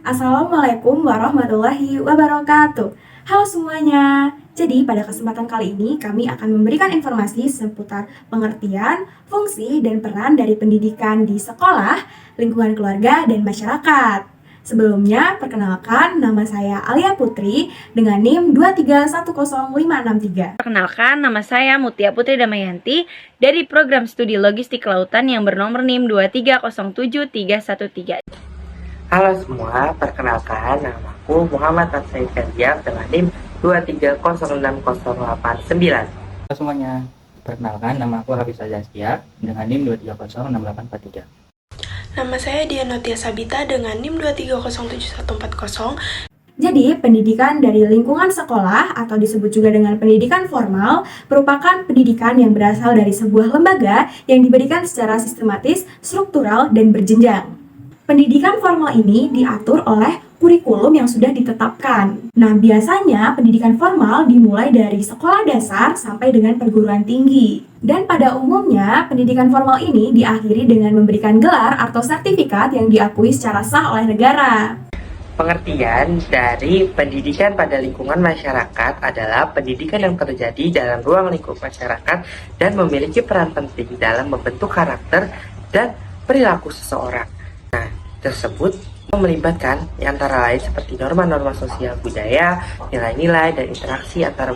Assalamualaikum warahmatullahi wabarakatuh. Halo semuanya. Jadi pada kesempatan kali ini kami akan memberikan informasi seputar pengertian, fungsi, dan peran dari pendidikan di sekolah, lingkungan keluarga, dan masyarakat. Sebelumnya, perkenalkan nama saya Alia Putri dengan NIM 2310563. Perkenalkan, nama saya Mutia Putri Damayanti dari Program Studi Logistik Kelautan yang bernomor NIM 2307313. Halo semua, perkenalkan namaku Muhammad Atsai Ferdiab dengan NIM 2306089. Halo semuanya, perkenalkan nama aku Hafiz Azastia dengan NIM 2306843. Nama saya Dianotia Sabita dengan NIM 2307140. Jadi, pendidikan dari lingkungan sekolah atau disebut juga dengan pendidikan formal merupakan pendidikan yang berasal dari sebuah lembaga yang diberikan secara sistematis, struktural, dan berjenjang. Pendidikan formal ini diatur oleh kurikulum yang sudah ditetapkan. Nah, biasanya pendidikan formal dimulai dari sekolah dasar sampai dengan perguruan tinggi. Dan pada umumnya, pendidikan formal ini diakhiri dengan memberikan gelar atau sertifikat yang diakui secara sah oleh negara. Pengertian dari pendidikan pada lingkungan masyarakat adalah pendidikan yang terjadi dalam ruang lingkup masyarakat dan memiliki peran penting dalam membentuk karakter dan perilaku seseorang. Nah, tersebut melibatkan antara lain seperti norma-norma sosial budaya, nilai-nilai, dan interaksi antara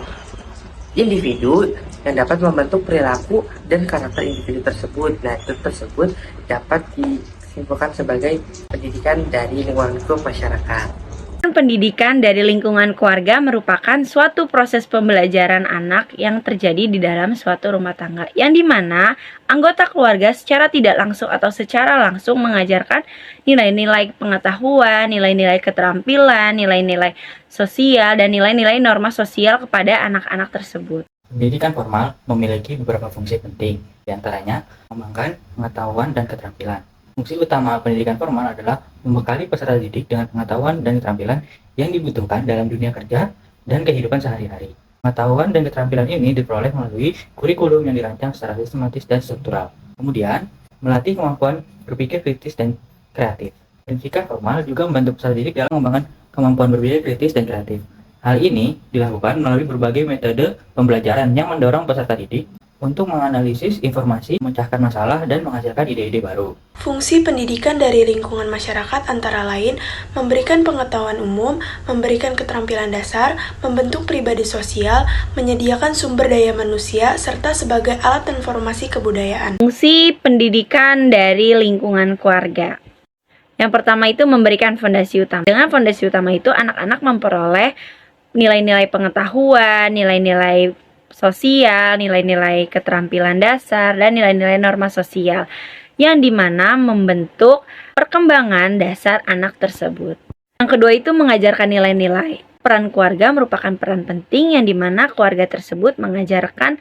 individu yang dapat membentuk perilaku dan karakter individu tersebut. Nah, itu tersebut dapat disimpulkan sebagai pendidikan dari lingkungan lingkup masyarakat. Pendidikan dari lingkungan keluarga merupakan suatu proses pembelajaran anak yang terjadi di dalam suatu rumah tangga, yang dimana anggota keluarga secara tidak langsung atau secara langsung mengajarkan nilai-nilai pengetahuan, nilai-nilai keterampilan, nilai-nilai sosial, dan nilai-nilai norma sosial kepada anak-anak tersebut. Pendidikan formal memiliki beberapa fungsi penting, diantaranya mengembangkan pengetahuan dan keterampilan. Fungsi utama pendidikan formal adalah membekali peserta didik dengan pengetahuan dan keterampilan yang dibutuhkan dalam dunia kerja dan kehidupan sehari-hari. Pengetahuan dan keterampilan ini diperoleh melalui kurikulum yang dirancang secara sistematis dan struktural. Kemudian, melatih kemampuan berpikir kritis dan kreatif. Pendidikan formal juga membantu peserta didik dalam mengembangkan kemampuan berpikir kritis dan kreatif. Hal ini dilakukan melalui berbagai metode pembelajaran yang mendorong peserta didik untuk menganalisis informasi, memecahkan masalah, dan menghasilkan ide-ide baru. Fungsi pendidikan dari lingkungan masyarakat antara lain memberikan pengetahuan umum, memberikan keterampilan dasar, membentuk pribadi sosial, menyediakan sumber daya manusia, serta sebagai alat informasi kebudayaan. Fungsi pendidikan dari lingkungan keluarga. Yang pertama itu memberikan fondasi utama. Dengan fondasi utama itu anak-anak memperoleh nilai-nilai pengetahuan, nilai-nilai sosial, nilai-nilai keterampilan dasar, dan nilai-nilai norma sosial yang dimana membentuk perkembangan dasar anak tersebut. Yang kedua itu mengajarkan nilai-nilai. Peran keluarga merupakan peran penting yang dimana keluarga tersebut mengajarkan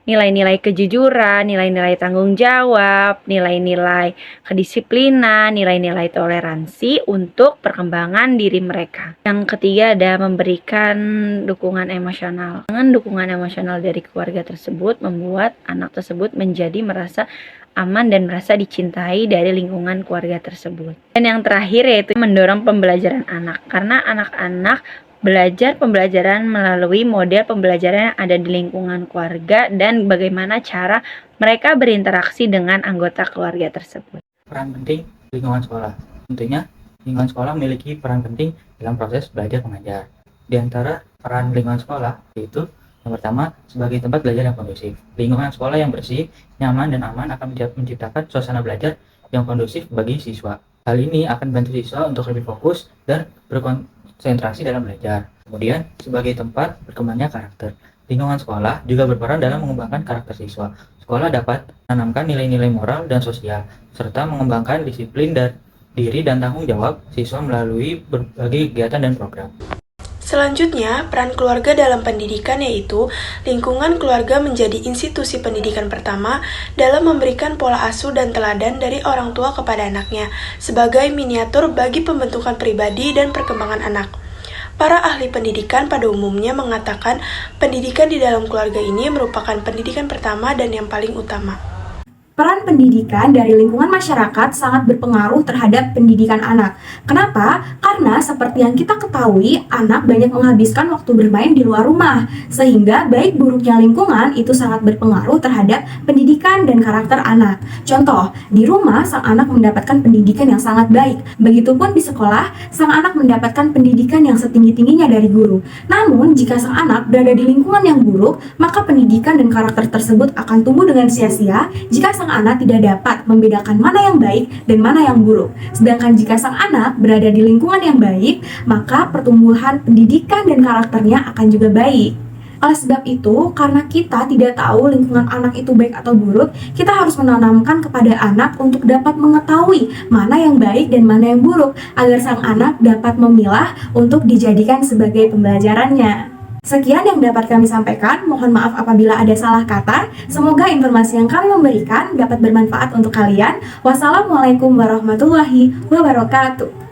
nilai-nilai kejujuran, nilai-nilai tanggung jawab, nilai-nilai kedisiplinan, nilai-nilai toleransi untuk perkembangan diri mereka. Yang ketiga ada memberikan dukungan emosional. Dengan dukungan emosional dari keluarga tersebut membuat anak tersebut menjadi merasa aman dan merasa dicintai dari lingkungan keluarga tersebut. Dan yang terakhir yaitu mendorong pembelajaran anak, karena anak-anak belajar pembelajaran melalui model pembelajaran yang ada di lingkungan keluarga dan bagaimana cara mereka berinteraksi dengan anggota keluarga tersebut. Peran penting lingkungan sekolah. Tentunya, lingkungan sekolah memiliki peran penting dalam proses belajar mengajar. Di antara peran lingkungan sekolah yaitu yang pertama, sebagai tempat belajar yang kondusif. Lingkungan sekolah yang bersih, nyaman, dan aman akan menciptakan suasana belajar yang kondusif bagi siswa. Hal ini akan membantu siswa untuk lebih fokus dan berkonsentrasi dalam belajar. Kemudian, sebagai tempat berkembangnya karakter. Lingkungan sekolah juga berperan dalam mengembangkan karakter siswa. Sekolah dapat menanamkan nilai-nilai moral dan sosial, serta mengembangkan disiplin dan diri dan tanggung jawab siswa melalui berbagai kegiatan dan program. Selanjutnya, peran keluarga dalam pendidikan yaitu lingkungan keluarga menjadi institusi pendidikan pertama dalam memberikan pola asuh dan teladan dari orang tua kepada anaknya sebagai miniatur bagi pembentukan pribadi dan perkembangan anak. Para ahli pendidikan pada umumnya mengatakan pendidikan di dalam keluarga ini merupakan pendidikan pertama dan yang paling utama. Peran pendidikan dari lingkungan masyarakat sangat berpengaruh terhadap pendidikan anak. Kenapa? Karena seperti yang kita ketahui, anak banyak menghabiskan waktu bermain di luar rumah, sehingga baik buruknya lingkungan itu sangat berpengaruh terhadap pendidikan dan karakter anak. Contoh, di rumah sang anak mendapatkan pendidikan yang sangat baik, begitupun di sekolah, sang anak mendapatkan pendidikan yang setinggi-tingginya dari guru. Namun, jika sang anak berada di lingkungan yang buruk, maka pendidikan dan karakter tersebut akan tumbuh dengan sia-sia jika sang anak tidak dapat membedakan mana yang baik dan mana yang buruk. Sedangkan jika sang anak berada di lingkungan yang baik, maka pertumbuhan pendidikan dan karakternya akan juga baik. Oleh sebab itu, karena kita tidak tahu lingkungan anak itu baik atau buruk, kita harus menanamkan kepada anak untuk dapat mengetahui mana yang baik dan mana yang buruk, agar sang anak dapat memilah untuk dijadikan sebagai pembelajarannya. Sekian yang dapat kami sampaikan, mohon maaf apabila ada salah kata. Semoga informasi yang kami memberikan dapat bermanfaat untuk kalian. Wassalamualaikum warahmatullahi wabarakatuh.